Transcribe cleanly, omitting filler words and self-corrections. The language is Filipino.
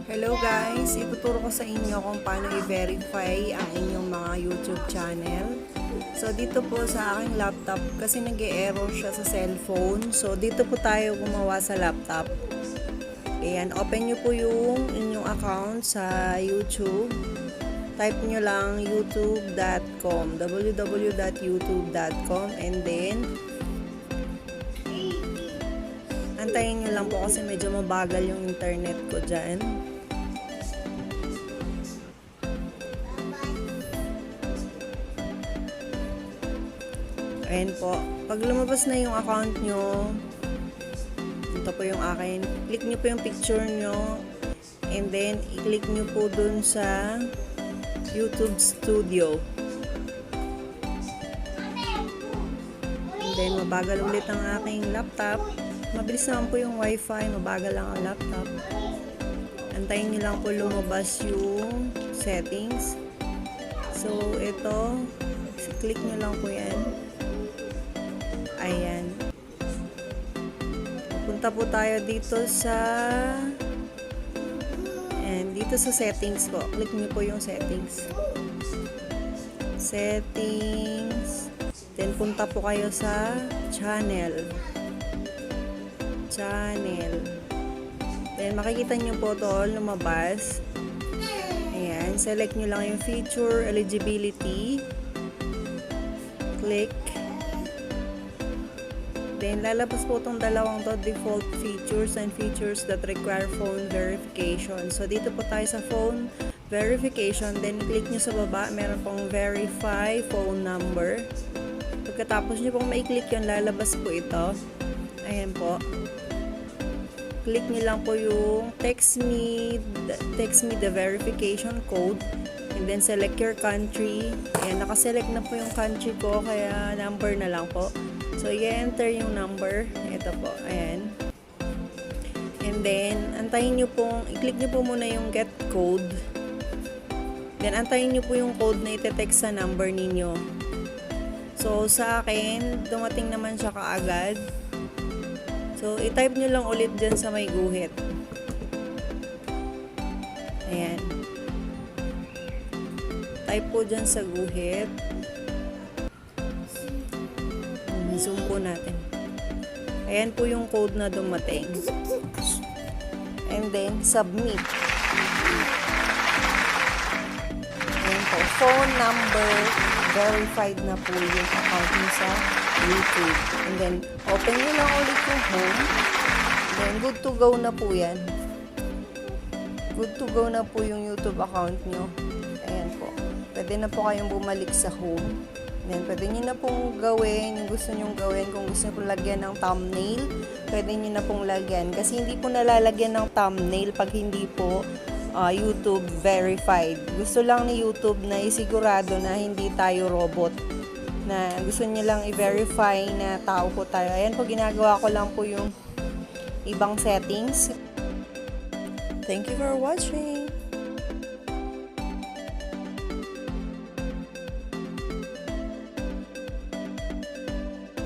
Hello guys! Ituturo ko sa inyo kung paano i-verify ang inyong mga YouTube channel. So dito po sa aking laptop kasi nag-e-error siya sa cellphone. So dito po tayo gumawa sa laptop. Ayan, open nyo po yung inyong account sa YouTube. Type nyo lang youtube.com www.youtube.com and then antayin nyo lang po kasi medyo mabagal yung internet ko dyan. Ayan po. Pag lumabas na yung account nyo, ito po yung akin. Click nyo po yung picture nyo and then i-click nyo po dun sa YouTube Studio. And then mabagal ulit ang aking laptop. Mabilis naman po yung wifi, mabagal lang ang laptop. Antayin nyo lang po lumabas yung settings. So ito, click nyo lang po yan. Ayan. Punta po tayo dito sa settings po. Click nyo po yung settings. Settings. Then punta po kayo sa channel. Then makikita nyo po to lumabas. Ayan. Select nyo lang yung feature, eligibility. Click. Then, lalabas po itong dalawang to, default features and features that require phone verification. So, dito po tayo sa phone verification. Then, click nyo sa baba. Meron pong verify phone number. Pagkatapos nyo pong mai-click yun, lalabas po ito. Ayan po. Click nyo lang po yung text me the verification code. And then, select your country. Ayan, nakaselect na po yung country ko, kaya number na lang po. So, i-enter yung number. Ito po. Ayan. And then, antayin nyo pong, i-click nyo po muna yung get code. Then, antayin nyo po yung code na ite-text sa number ninyo. So, sa akin, dumating naman siya kaagad. So, i-type nyo lang ulit dyan sa may guhit. Ayan. Type po dyan sa guhit. Zoom po natin. Ayan po yung code na dumating. And then, submit. Ayan po. Phone number, verified na po yung account nyo sa YouTube. And then, open nyo lang ulit yung home. Then, good to go na po yan. Good to go na po yung YouTube account nyo. Ayan po. Pwede na po kayong bumalik sa home. Then, pwede nyo na pong gawin yung gusto nyong gawin. Kung gusto nyo pong lagyan ng thumbnail, pwede nyo na pong lagyan. Kasi hindi po nalalagyan ng thumbnail pag hindi po YouTube verified. Gusto lang ni YouTube na isigurado na hindi tayo robot. Na gusto nyo lang i-verify na tao po tayo. Ayan po, ginagawa ko lang po yung ibang settings. Thank you for watching!